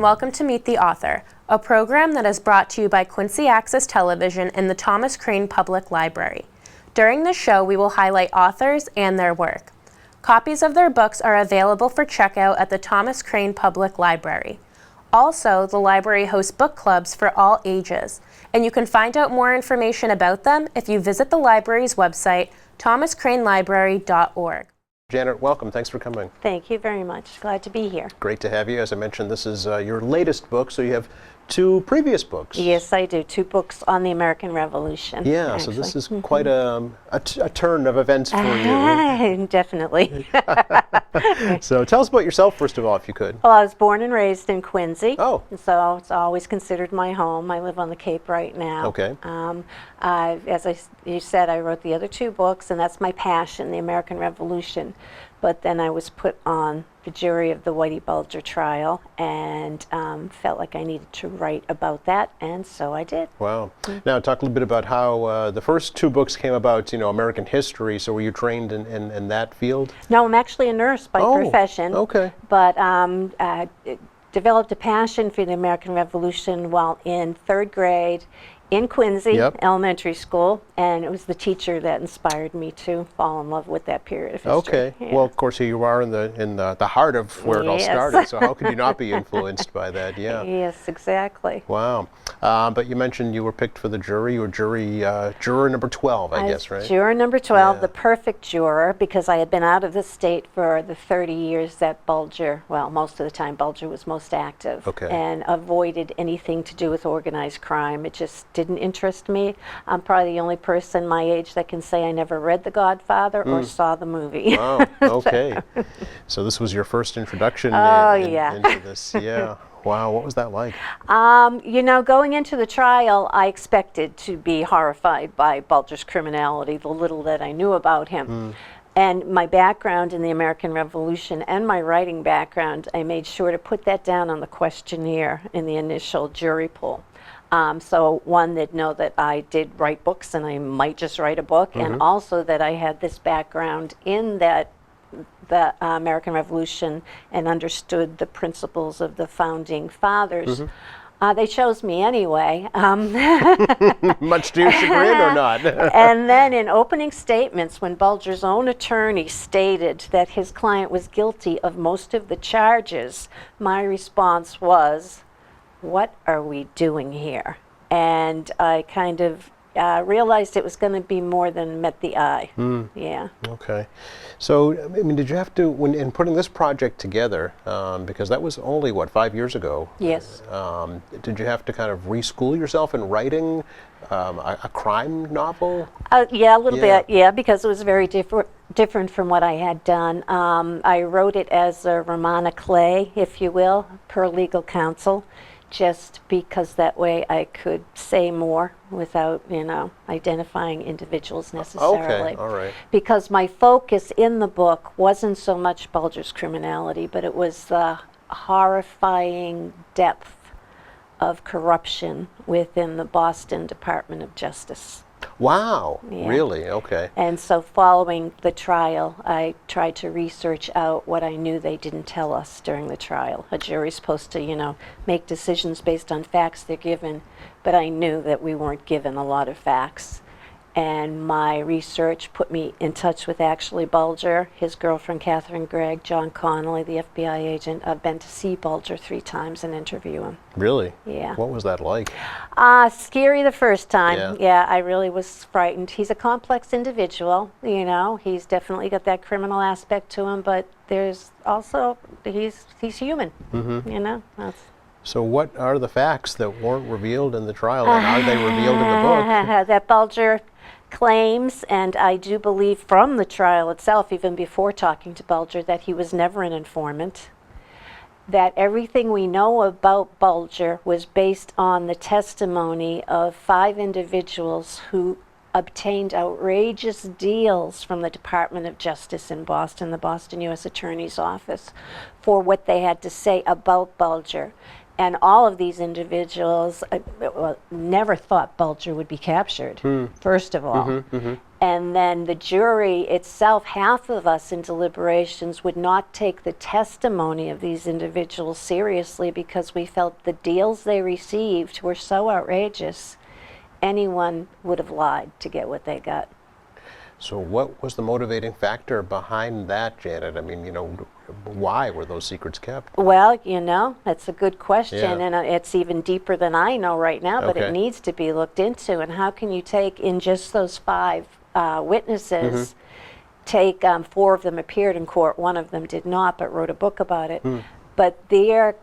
welcome to Meet the Author, a program that is brought to you by Quincy Access Television and the Thomas Crane Public Library. During the show, we will highlight authors and their work. Copies of their books are available for checkout at the Thomas Crane Public Library. Also, the library hosts book clubs for all ages, and you can find out more information about them if you visit the library's website, thomascranelibrary.org. Janet, welcome. Thanks for coming. Thank you very much. Glad to be here. Great to have you. As I mentioned, this is your latest book, so you have two previous books. Yes, I do. 2 books on the American Revolution. Yeah, actually. So this is quite a turn of events for you. Definitely. So tell us about yourself, first of all, if you could. Well, I was born and raised in Quincy. Oh. So it's always considered my home. I live on the Cape right now. Okay. You said, I wrote the other 2 books, and that's my passion, the American Revolution. But then I was put on the jury of the Whitey Bulger trial and felt like I needed to write about that, and so I did. Wow. Now, talk a little bit about how the first 2 books came about, American history. So were you trained in that field? No, I'm actually a nurse by profession. Okay. But developed a passion for the American Revolution while in 3rd grade in Quincy Elementary School, and it was the teacher that inspired me to fall in love with that period of history. Okay. Yeah. Well, of course, here you are in the heart of where it all started, so how could you not be influenced by that? Yeah. Yes, exactly. Wow. But you mentioned you were picked for the jury. You were juror number 12, I guess, right? Juror number 12, the perfect juror, because I had been out of the state for the 30 years that Bulger, well, most of the time Bulger was most active, and avoided anything to do with organized crime. It just didn't interest me. I'm probably the only person my age that can say I never read The Godfather or saw the movie. Wow, okay. So this was your first introduction into this. Yeah. Wow, what was that like? Going into the trial, I expected to be horrified by Bulger's criminality, the little that I knew about him. And my background in the American Revolution and my writing background, I made sure to put that down on the questionnaire in the initial jury poll. So one, they'd know that I did write books and I might just write a book, and also that I had this background in the American Revolution and understood the principles of the founding fathers. They chose me anyway. Much to your chagrin or not? And then in opening statements, when Bulger's own attorney stated that his client was guilty of most of the charges, my response was, what are we doing here? And I kind of realized it was going to be more than met the eye. Yeah. Okay. So, I mean, did you have to, in putting this project together, because that was only, 5 years ago? Yes. Did you have to kind of reschool yourself in writing a crime novel? Yeah, a little bit, because it was very different from what I had done. I wrote it as a Romana Clay, if you will, per legal counsel, just because that way I could say more without, identifying individuals necessarily. Okay, all right. Because my focus in the book wasn't so much Bulger's criminality, but it was the horrifying depth of corruption within the Boston Department of Justice. Wow, really? Okay. And so following the trial, I tried to research out what I knew they didn't tell us during the trial. A jury's supposed to, make decisions based on facts they're given, but I knew that we weren't given a lot of facts. And my research put me in touch with actually Bulger, his girlfriend Catherine Gregg, John Connolly, the FBI agent. I've been to see Bulger 3 times and interview him. Really? Yeah. What was that like? Scary the first time. Yeah, I really was frightened. He's a complex individual, He's definitely got that criminal aspect to him, but there's also, he's human, So what are the facts that weren't revealed in the trial, and are they revealed in the book? That Bulger claims, and I do believe from the trial itself, even before talking to Bulger, that he was never an informant, that everything we know about Bulger was based on the testimony of 5 individuals who obtained outrageous deals from the Department of Justice in Boston, the Boston U.S. Attorney's Office, for what they had to say about Bulger. And all of these individuals never thought Bulger would be captured, first of all. And then the jury itself, half of us in deliberations would not take the testimony of these individuals seriously because we felt the deals they received were so outrageous, anyone would have lied to get what they got. So what was the motivating factor behind that, Janet? I mean, why were those secrets kept? Well, that's a good question, Yeah. and it's even deeper than I know right now, but Okay. it needs to be looked into. And how can you take in just those 5 witnesses, take 4 of them appeared in court, 1 of them did not, but wrote a book about it. But the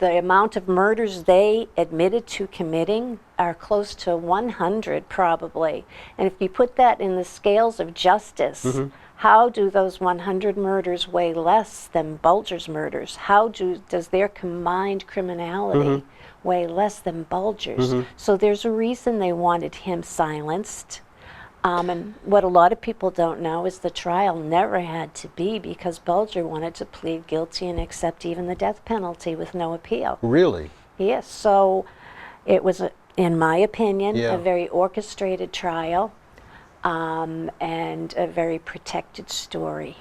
amount of murders they admitted to committing are close to 100 probably. And if you put that in the scales of justice, how do those 100 murders weigh less than Bulger's murders? Does their combined criminality weigh less than Bulger's? So there's a reason they wanted him silenced. And what a lot of people don't know is the trial never had to be because Bulger wanted to plead guilty and accept even the death penalty with no appeal. Really? Yes, so it was, in my opinion, Yeah. a very orchestrated trial and a very protected story.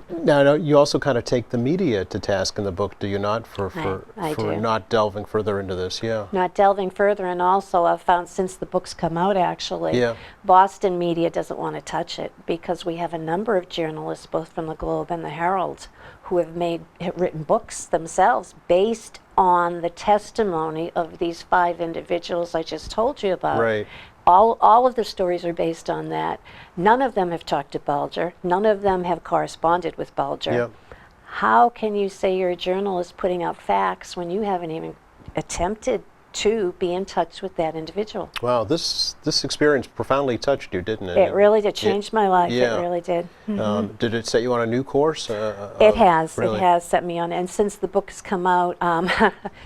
Now, you also kind of take the media to task in the book, do you not, for I do. not delving further into this? Yeah. Not delving further, and also I've found since the book's come out actually, Yeah. Boston media doesn't want to touch it because we have a number of journalists, both from the Globe and the Herald, who have written books themselves based on the testimony of these 5 individuals I just told you about. Right. All of the stories are based on that. None of them have talked to Bulger. None of them have corresponded with Bulger. Yep. How can you say you're a journalist putting out facts when you haven't even attempted to be in touch with that individual? Wow, this experience profoundly touched you, didn't it? It really did change my life. yeah. It really did. Did it set you on a new course? It has. Really? It has set me on. And since the book has come out,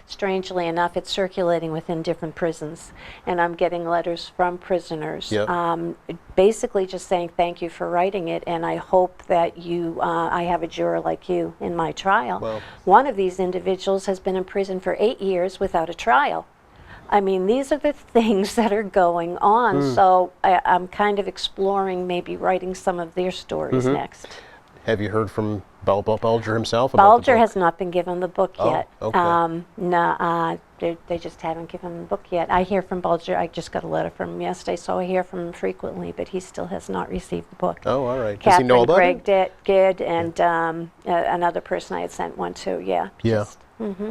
strangely enough, it's circulating within different prisons. And I'm getting letters from prisoners Yep. basically just saying thank you for writing it. And I hope that I have a juror like you in my trial. Well- One of these individuals has been in prison for 8 years without a trial. I mean, these are the things that are going on. So I'm kind of exploring maybe writing some of their stories next. Have you heard from Bulger himself about the Bulger book? has not been given the book Oh, yet. okay. No, they just haven't given him the book yet. I hear from Bulger. I just got a letter from him yesterday, so I hear from him frequently, but he still has not received the book. Oh, all right. Does Catherine he know about Gregg it? did, and another person I had sent one to. Yeah. Yeah.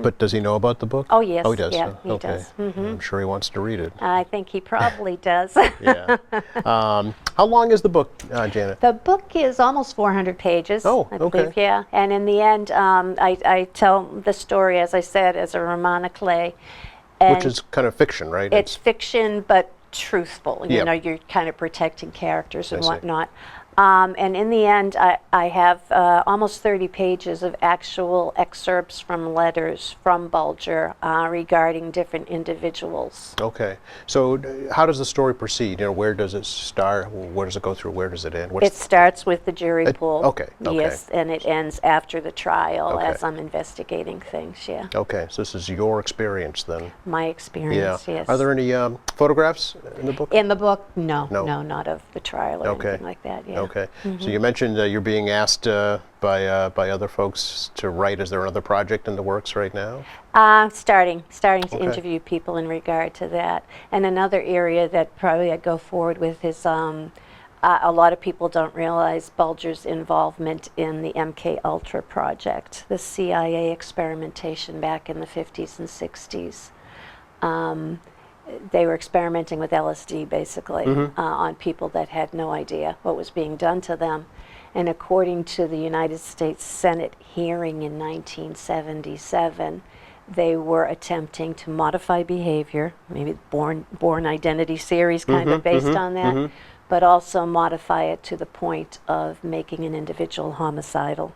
But does he know about the book? Oh, yes. Oh, he does. Yeah, he okay. does. I'm sure he wants to read it. I think he probably does. Yeah. How long is the book, Janet? The book is almost 400 pages, Oh, I okay. believe, yeah. And in the end, I tell the story, as I said, as a roman à clef. Which is kind of fiction, right? It's fiction, but truthful. You Yep. know, you're kind of protecting characters and I see. whatnot. And in the end, I have almost 30 pages of actual excerpts from letters from Bulger regarding different individuals. Okay. So how does the story proceed? Where does it start? Where does it go through? Where does it end? It starts with the jury pool. okay. Yes, and it ends after the trial Okay. as I'm investigating things, yeah. Okay. So this is your experience then? My Yeah. experience, yes. Are there any photographs in the book? In the book, no, No. not of the trial or Okay. anything like that, yeah. Okay. So you mentioned you're being asked by other folks to write. Is there another project in the works right now? Starting to Okay. interview people in regard to that. And another area that probably I'd go forward with is a lot of people don't realize Bulger's involvement in the MK Ultra project, the CIA experimentation back in the 50s and 60s. They were experimenting with LSD basically on people that had no idea what was being done to them. And according to the United States Senate hearing in 1977, they were attempting to modify behavior, maybe Born Identity series kind of based on that, but also modify it to the point of making an individual homicidal.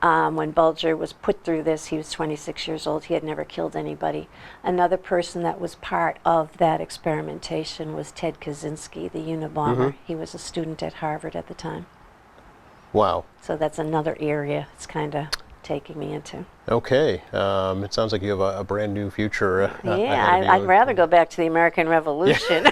When Bulger was put through this, he was 26 years old. He had never killed anybody. Another person that was part of that experimentation was Ted Kaczynski, the Unabomber. He was a student at Harvard at the time. Wow. So that's another area. It's kind of taking me into. Okay. It sounds like you have a brand new future. Yeah, ahead of you. I'd rather go back to the American Revolution.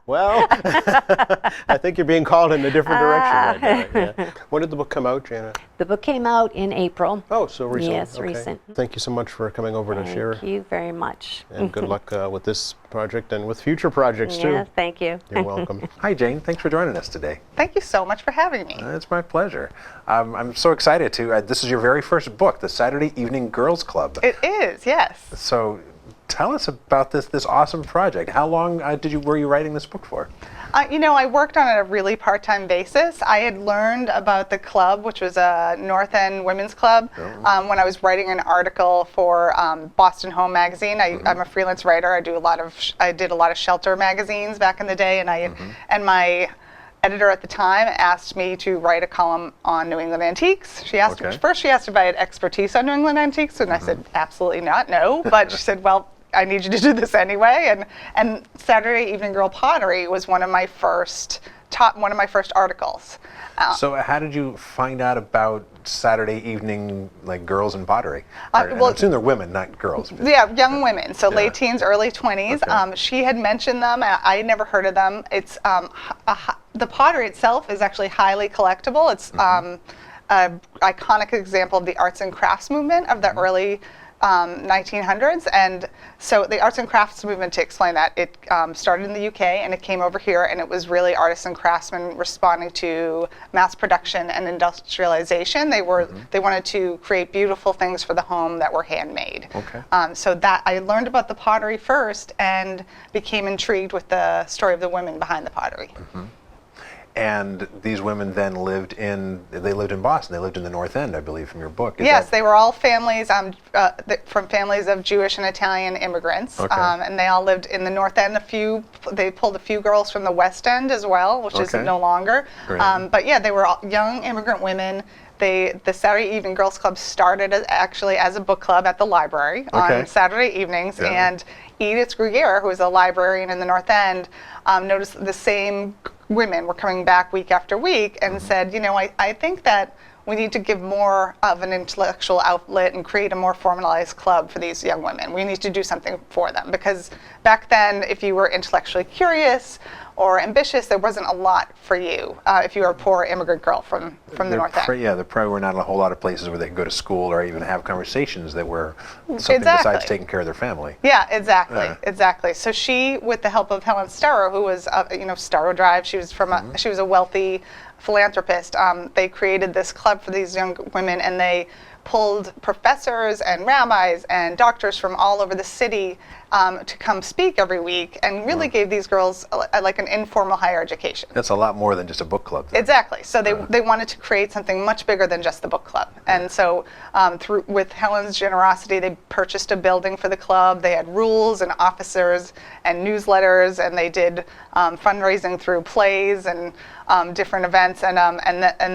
Well, I think you're being called in a different direction right now. Yeah. When did the book come out, Janet? The book came out in April. Oh, so recently. Yes, Okay. recent. Thank you so much for coming over to share. Thank you very much. And good luck with this project and with future projects too. Yeah, thank you. You're welcome. Hi, Jane. Thanks for joining us today. Thank you so much for having me. It's my pleasure. I'm so excited to. This is your very first book, The Saturday Evening Girls Club. It is, yes. So, tell us about this awesome project. How long were you writing this book for? I worked on it on a really part-time basis. I had learned about the club, which was a North End women's club, when I was writing an article for Boston Home magazine. I'm a freelance writer. I did a lot of shelter magazines back in the day, and my editor at the time asked me to write a column on New England antiques. She asked me, first she asked if I had expertise on New England antiques, and I said, absolutely not, no. But she said, well, I need you to do this anyway. And Saturday Evening Girl Pottery was one of my first articles. So how did you find out about Saturday evening, like girls in pottery? I assume they're women, not girls. Yeah, young women, so late teens, early 20s. Okay. She had mentioned them. I had never heard of them. It's the pottery itself is actually highly collectible. It's an iconic example of the arts and crafts movement of the early 1900s, and so the arts and crafts movement, to explain that, it started in the UK and it came over here, and it was really artists and craftsmen responding to mass production and industrialization. They wanted to create beautiful things for the home that were handmade. Okay. So that I learned about the pottery first and became intrigued with the story of the women behind the pottery. Mm-hmm. And these women then lived in Boston. They lived in the North End, I believe, from your book. Yes, they were all families from families of Jewish and Italian immigrants. Okay. And they all lived in the North End. They pulled a few girls from the West End as well, which is no longer. But yeah, they were all young immigrant women. The Saturday Evening Girls Club started actually as a book club at the library on Saturday evenings. Yeah. And Edith Grugier, who was a librarian in the North End, noticed the same women were coming back week after week and said, I think that we need to give more of an intellectual outlet and create a more formalized club for these young women. We need to do something for them, because back then, if you were intellectually curious or ambitious, there wasn't a lot for you if you were a poor immigrant girl from the North End. Yeah, there probably were not a whole lot of places where they could go to school or even have conversations that were something besides taking care of their family. Yeah, exactly. So she, with the help of Helen Starrow, who was, Starrow Drive, she was she was a wealthy philanthropist. They created this club for these young women, and they pulled professors and rabbis and doctors from all over the city to come speak every week, and really gave these girls like an informal higher education. That's a lot more than just a book club, then. Exactly. So they wanted to create something much bigger than just the book club. And so with Helen's generosity, they purchased a building for the club. They had rules and officers and newsletters, and they did fundraising through plays and different events. And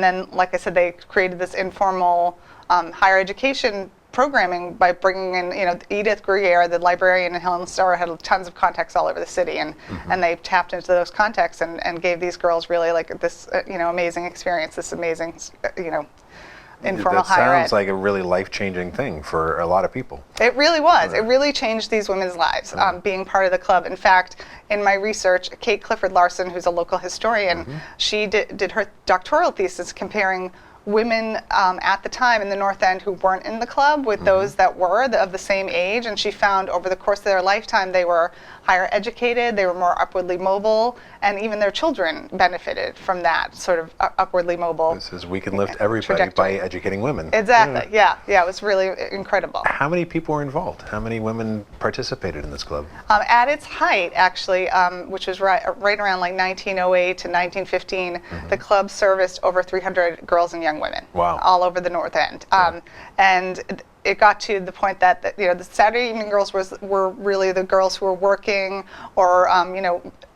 then, like I said, they created this informal higher education programming by bringing in, Edith Grugier, the librarian, and Helen Starrow had tons of contacts all over the city, and they tapped into those contacts and gave these girls really like this, amazing experience, this amazing, informal higher ed. That sounds like a really life-changing thing for a lot of people. It really was. It really changed these women's lives, being part of the club. In fact, in my research, Kate Clifford Larson, who's a local historian, she did her doctoral thesis comparing women at the time in the North End who weren't in the club with those that were of the same age, and she found over the course of their lifetime they were higher educated, they were more upwardly mobile, and even their children benefited from that sort of upwardly mobile. This is we can lift everybody by educating women. Exactly. Yeah, it was really incredible. How many people were involved? How many women participated in this club? At its height, actually, which was right around like 1908 to 1915, the club serviced over 300 girls and young women. Wow. All over the North End. And it got to the point that the Saturday Evening Girls were really the girls who were working or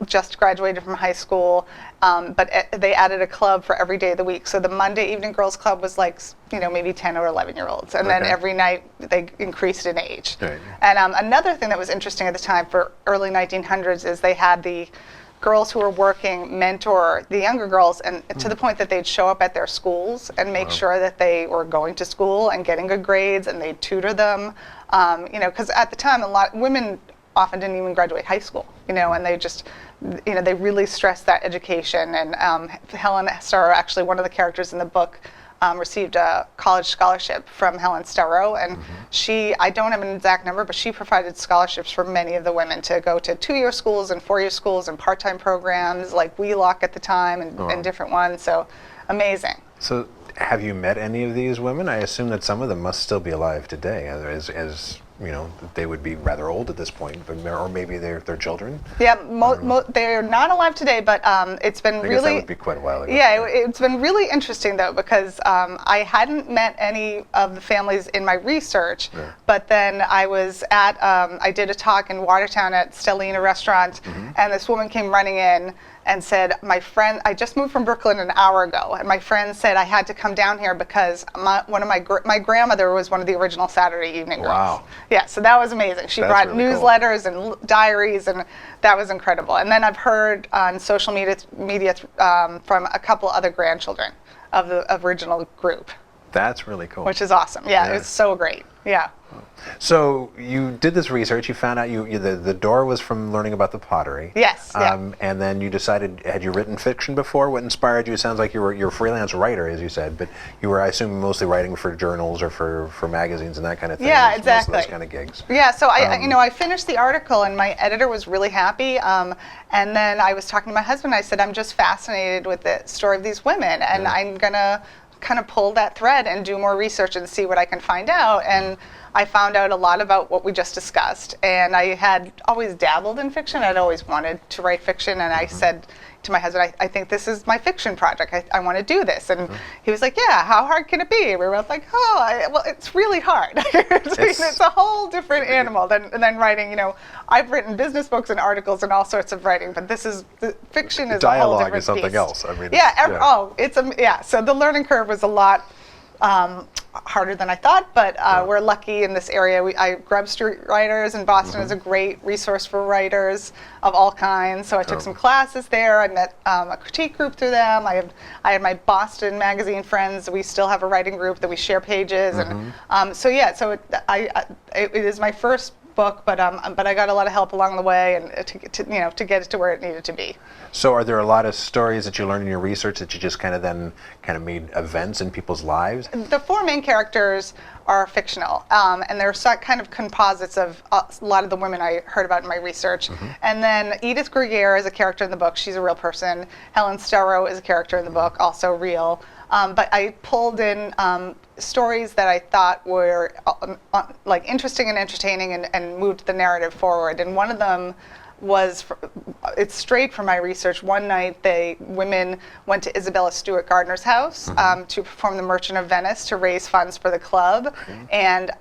just graduated from high school, but they added a club for every day of the week. So the Monday Evening Girls Club was like maybe 10 or 11-year-olds, and then every night they increased in age. Right. And another thing that was interesting at the time for early 1900s is they had the girls who were working mentor the younger girls, and to the point that they'd show up at their schools and make sure that they were going to school and getting good grades, and they'd tutor them. Because at the time, a lot women often didn't even graduate high school, and they just, they really stressed that education. And Helen Starrow, actually one of the characters in the book, received a college scholarship from Helen Starrow, and I don't have an exact number, but she provided scholarships for many of the women to go to 2-year schools and 4-year schools and part-time programs like Wheelock at the time and different ones. So amazing. So have you met any of these women? I assume that some of them must still be alive today, as they would be rather old at this point, or maybe they're children. Yeah, they're not alive today, but it's been I guess really. that would be quite a while ago. Yeah, it's been really interesting though, because I hadn't met any of the families in my research, but then I was at I did a talk in Watertown at Stellina Restaurant, and this woman came running in and said, my friend, I just moved from Brooklyn an hour ago, and my friend said I had to come down here because my grandmother was one of the original Saturday Evening Girls. Wow. Yeah, so that was amazing. She brought really newsletters and diaries, and that was incredible. And then I've heard on social media from a couple other grandchildren of the original group. That's really cool. Which is awesome. Yeah, it's so great. Yeah. So you did this research. You found out the door was from learning about the pottery. Yes. And then you decided. Had you written fiction before? What inspired you? It sounds like you're a freelance writer, as you said, but you were, I assume, mostly writing for journals or for magazines and that kind of thing. Yeah, exactly. Those kind of gigs. Yeah. So I finished the article, and my editor was really happy. And then I was talking to my husband. I said, I'm just fascinated with the story of these women, and I'm gonna kind of pull that thread and do more research and see what I can find out. And I found out a lot about what we just discussed. And I had always dabbled in fiction. I'd always wanted to write fiction. And I said to my husband, I think this is my fiction project. I want to do this. And he was like, yeah, how hard can it be? We were both like, well, it's really hard. It's a whole different animal than writing. I've written business books and articles and all sorts of writing, but fiction is a whole different dialogue is something beast. else. I mean, so the learning curve was a lot harder than I thought, but we're lucky in this area. Grub Street Writers in Boston is a great resource for writers of all kinds. So I took some classes there. I met a critique group through them. I had my Boston magazine friends. We still have a writing group that we share pages, and it is my first book, but I got a lot of help along the way, and to get it to where it needed to be. So are there a lot of stories that you learned in your research that you just kind of made events in people's lives? The 4 main characters are fictional, and they're kind of composites of a lot of the women I heard about in my research. And then Edith Gruyere is a character in the book. She's a real person. Helen Starrow is a character in the book, also real. But I pulled in stories that I thought were interesting and entertaining and moved the narrative forward. And one of them it's straight from my research. One night, women went to Isabella Stewart Gardner's house to perform The Merchant of Venice to raise funds for the club. And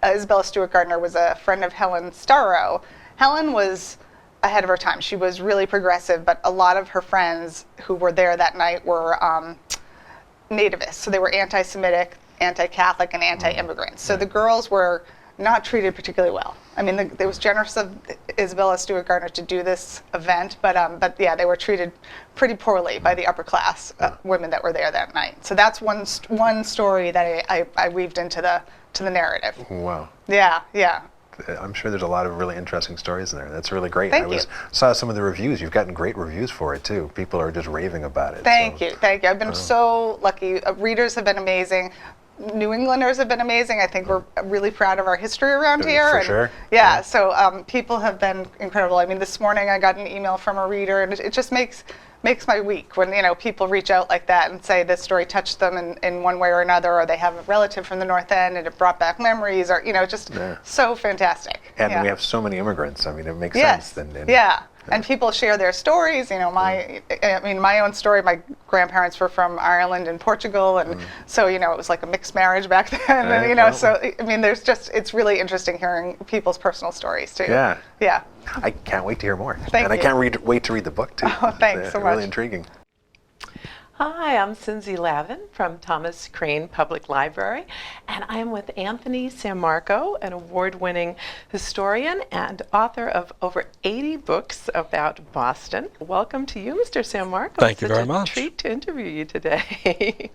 Isabella Stewart Gardner was a friend of Helen Starrow. Helen was ahead of her time. She was really progressive, but a lot of her friends who were there that night were nativists. So they were anti-Semitic, anti-Catholic, and anti-immigrant. So the girls were not treated particularly well. I mean, it was generous of Isabella Stewart Gardner to do this event, but yeah, they were treated pretty poorly by the upper class women that were there that night. So that's one story that I weaved into the narrative. Wow. Yeah. I'm sure there's a lot of really interesting stories in there. That's really great. Thank you. Saw some of the reviews. You've gotten great reviews for it too. People are just raving about it. Thank you. I've been so lucky. Readers have been amazing. New Englanders have been amazing. I think we're really proud of our history around here. For sure. Yeah, so people have been incredible. I mean, this morning I got an email from a reader, and it just makes my week when people reach out like that and say this story touched them in one way or another, or they have a relative from the North End and it brought back memories, or just so fantastic. And we have so many immigrants. I mean, it makes sense. Then. And people share their stories. My own story. My grandparents were from Ireland and Portugal, and so it was like a mixed marriage back then. And so I mean, it's really interesting hearing people's personal stories too. Yeah. I can't wait to hear more. Thank you. I can't wait to read the book too. Oh, thanks so much. Really intriguing. Hi, I'm Cindy Lavin from Thomas Crane Public Library, and I am with Anthony Sammarco, an award-winning historian and author of over 80 books about Boston. Welcome to you, Mr. Sammarco. Thank you very Such a much. treat to interview you today.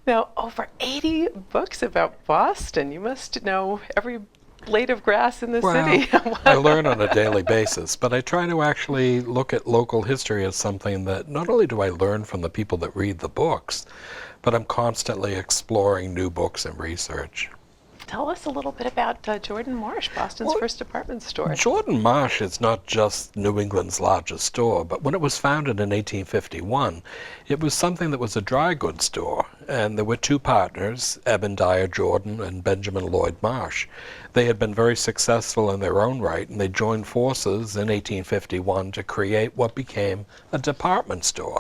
Now, over 80 books about Boston. You must know every blade of grass in the city. I learn on a daily basis, but I try to actually look at local history as something that not only do I learn from the people that read the books, but I'm constantly exploring new books and research. Tell us a little bit about Jordan Marsh, Boston's first department store. Jordan Marsh is not just New England's largest store, but when it was founded in 1851, it was something that was a dry goods store. And there were two partners, Eben Dyer Jordan and Benjamin Lloyd Marsh. They had been very successful in their own right, and they joined forces in 1851 to create what became a department store.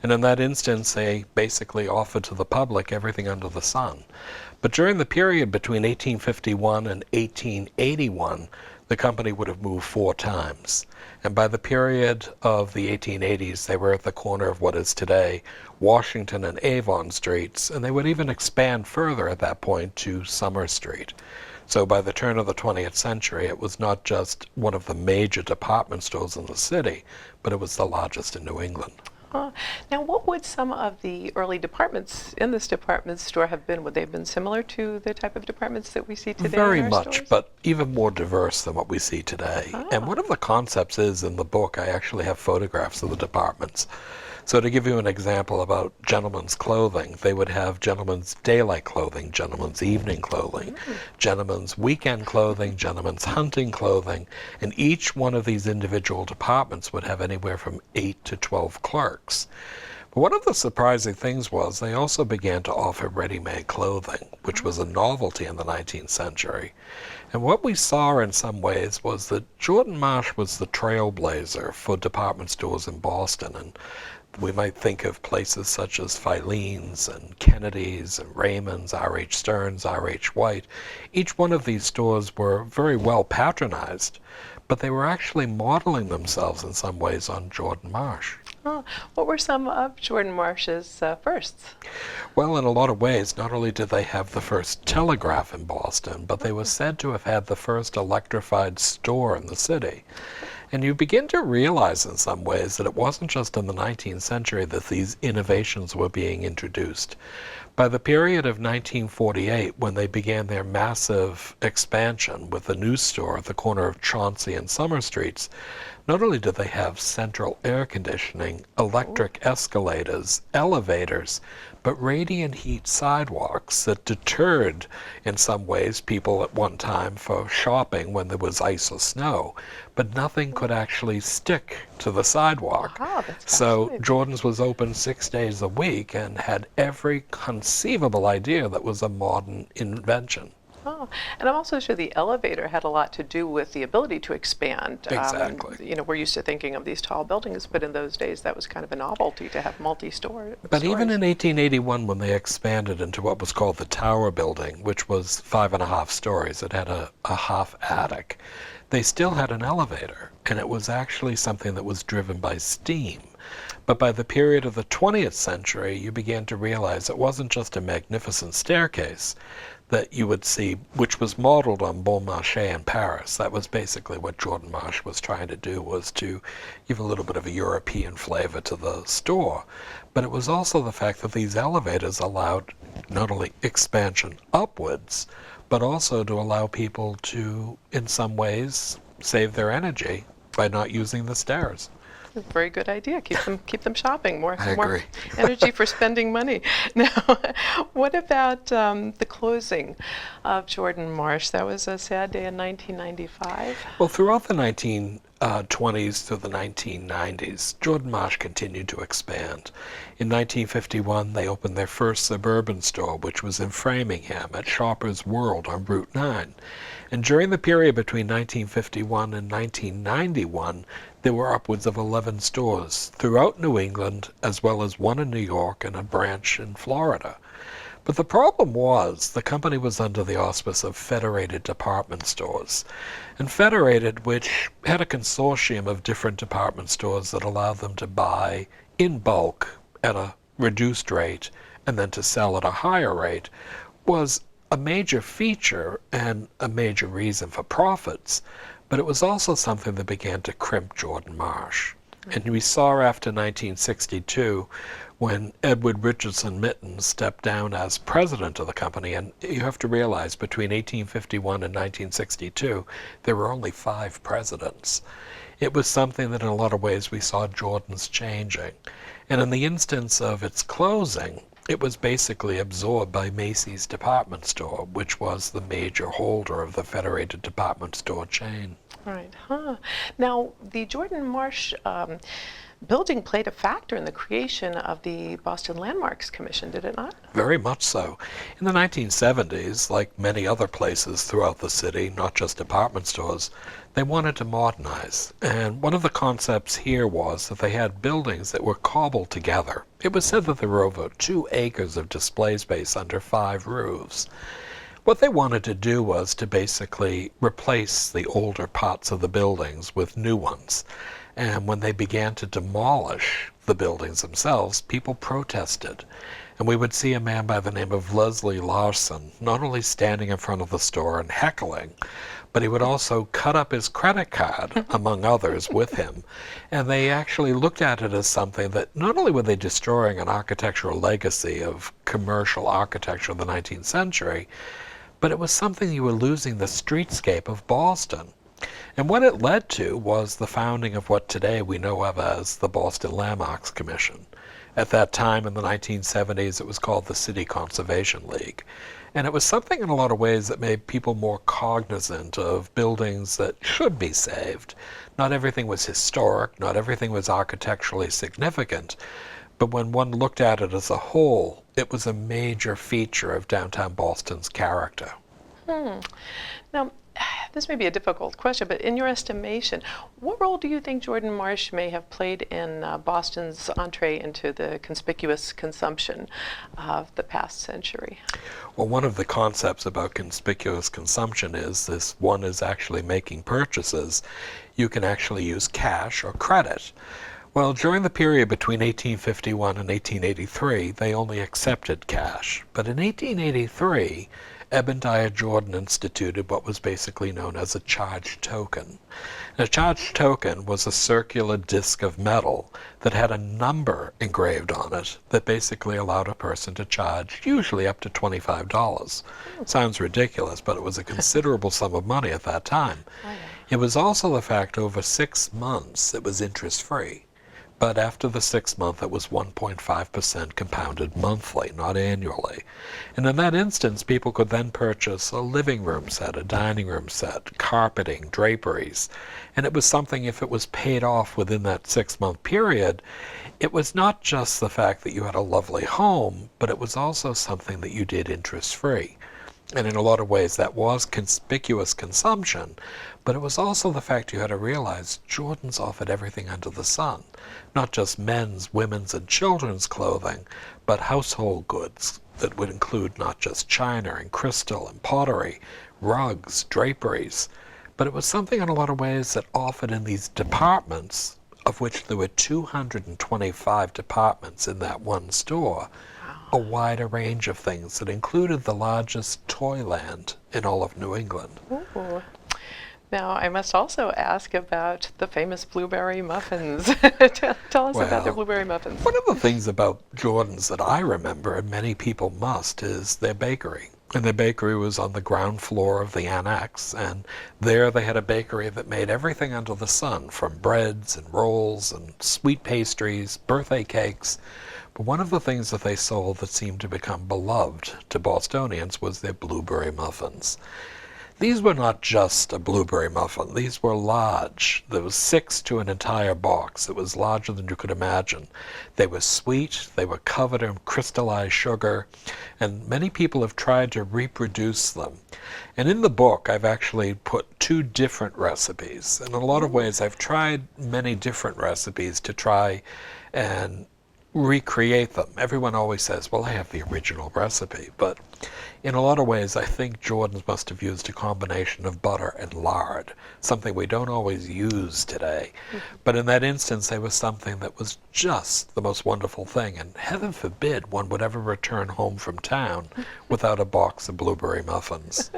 And in that instance, they basically offered to the public everything under the sun. But during the period between 1851 and 1881, the company would have moved 4 times. And by the period of the 1880s, they were at the corner of what is today Washington and Avon Streets, and they would even expand further at that point to Summer Street. So by the turn of the 20th century, it was not just one of the major department stores in the city, but it was the largest in New England. Now, what would some of the early departments in this department store have been? Would they have been similar to the type of departments that we see today? Very in our much, stores? but even more diverse than what we see today. And one of the concepts is in the book, I actually have photographs of the departments. So to give you an example about gentlemen's clothing, they would have gentlemen's daylight clothing, gentlemen's evening clothing, gentlemen's weekend clothing, gentlemen's hunting clothing, and each one of these individual departments would have anywhere from 8 to 12 clerks. But one of the surprising things was they also began to offer ready-made clothing, which was a novelty in the 19th century. And what we saw in some ways was that Jordan Marsh was the trailblazer for department stores in Boston. And we might think of places such as Filene's and Kennedy's and Raymond's, R.H. Stearns, R.H. White. Each one of these stores were very well patronized, but they were actually modeling themselves in some ways on Jordan Marsh. What were some of Jordan Marsh's firsts? Well, in a lot of ways, not only did they have the first telegraph in Boston, but they were said to have had the first electrified store in the city. And you begin to realize in some ways that it wasn't just in the 19th century that these innovations were being introduced. By the period of 1948, when they began their massive expansion with a new store at the corner of Chauncey and Summer Streets, not only did they have central air conditioning, electric escalators, elevators, but radiant heat sidewalks that deterred, in some ways, people at one time for shopping when there was ice or snow. But nothing could actually stick to the sidewalk. Wow, that's So fascinating. Jordan's was open 6 days a week and had every conceivable idea that was a modern invention. Oh, and I'm also sure the elevator had a lot to do with the ability to expand. Exactly. You know, we're used to thinking of these tall buildings, but in those days that was kind of a novelty to have multi-store. But even in 1881, when they expanded into what was called the Tower Building, which was 5.5 stories, it had a half attic, they still had an elevator, and it was actually something that was driven by steam. But by the period of the 20th century, you began to realize it wasn't just a magnificent staircase that you would see, which was modeled on Bon Marché in Paris. That was basically what Jordan Marsh was trying to do, was to give a little bit of a European flavor to the store. But it was also the fact that these elevators allowed not only expansion upwards, but also to allow people to, in some ways, save their energy by not using the stairs. Very good idea. Keep them shopping. More agree. energy for spending money. Now, what about the closing of Jordan Marsh? That was a sad day in 1995. Well, throughout the 1920s to the 1990s, Jordan Marsh continued to expand. In 1951, they opened their first suburban store, which was in Framingham at Shoppers World on Route 9. And during the period between 1951 and 1991, there were upwards of 11 stores throughout New England, as well as one in New York and a branch in Florida. But the problem was the company was under the auspice of Federated Department Stores. And Federated, which had a consortium of different department stores that allowed them to buy in bulk at a reduced rate and then to sell at a higher rate was a major feature and a major reason for profits, but it was also something that began to crimp Jordan Marsh. And we saw after 1962 when Edward Richardson Mitten stepped down as president of the company, and you have to realize between 1851 and 1962 there were only 5 presidents. It was something that in a lot of ways we saw Jordan's changing. And in the instance of its closing, it was basically absorbed by Macy's department store, which was the major holder of the Federated Department Store chain. Right. Now, the Jordan Marsh building played a factor in the creation of the Boston Landmarks Commission, did it not? Very much so. In the 1970s, like many other places throughout the city, not just department stores, they wanted to modernize. And one of the concepts here was that they had buildings that were cobbled together. It was said that there were over 2 acres of display space under 5 roofs. What they wanted to do was to basically replace the older parts of the buildings with new ones. And when they began to demolish the buildings themselves, people protested. And we would see a man by the name of Leslie Larson not only standing in front of the store and heckling, but he would also cut up his credit card, among others, with him. And they actually looked at it as something that not only were they destroying an architectural legacy of commercial architecture of the 19th century, but it was something you were losing the streetscape of Boston. And what it led to was the founding of what today we know of as the Boston Landmarks Commission. At that time in the 1970s, it was called the City Conservation League. And it was something in a lot of ways that made people more cognizant of buildings that should be saved. Not everything was historic, not everything was architecturally significant, but when one looked at it as a whole, it was a major feature of downtown Boston's character. Now, this may be a difficult question, but in your estimation, what role do you think Jordan Marsh may have played in Boston's entree into the conspicuous consumption of the past century? Well, one of the concepts about conspicuous consumption is this: one is actually making purchases. You can actually use cash or credit. Well, during the period between 1851 and 1883, they only accepted cash. But in 1883, Ebediah Jordan instituted what was basically known as a charged token. And a charged token was a circular disc of metal that had a number engraved on it that basically allowed a person to charge usually up to $25. Sounds ridiculous, but it was a considerable sum of money at that time. It was also the fact over 6 months it was interest-free. But after the 6th month, it was 1.5% compounded monthly, not annually. And in that instance, people could then purchase a living room set, a dining room set, carpeting, draperies. And it was something, if it was paid off within that 6-month period, it was not just the fact that you had a lovely home, but it was also something that you did interest-free. And in a lot of ways, that was conspicuous consumption, but it was also the fact you had to realize Jordan's offered everything under the sun. Not just men's, women's, and children's clothing, but household goods that would include not just china and crystal and pottery, rugs, draperies. But it was something in a lot of ways that offered in these departments, of which there were 225 departments in that one store, a wider range of things that included the largest toy land in all of New England. Ooh. Now, I must also ask about the famous blueberry muffins. Tell us about their blueberry muffins. One of the things about Jordan's that I remember, and many people must, is their bakery. And their bakery was on the ground floor of the annex, and there they had a bakery that made everything under the sun, from breads and rolls and sweet pastries, birthday cakes. But one of the things that they sold that seemed to become beloved to Bostonians was their blueberry muffins. These were not just a blueberry muffin. These were large. There was 6 to an entire box. It was larger than you could imagine. They were sweet. They were covered in crystallized sugar. And many people have tried to reproduce them. And in the book, I've actually put 2 different recipes. And in a lot of ways, I've tried many different recipes to try and recreate them. Everyone always says, well, I have the original recipe, but in a lot of ways, I think Jordan's must have used a combination of butter and lard, something we don't always use today. But in that instance, there was something that was just the most wonderful thing, and heaven forbid one would ever return home from town without a box of blueberry muffins.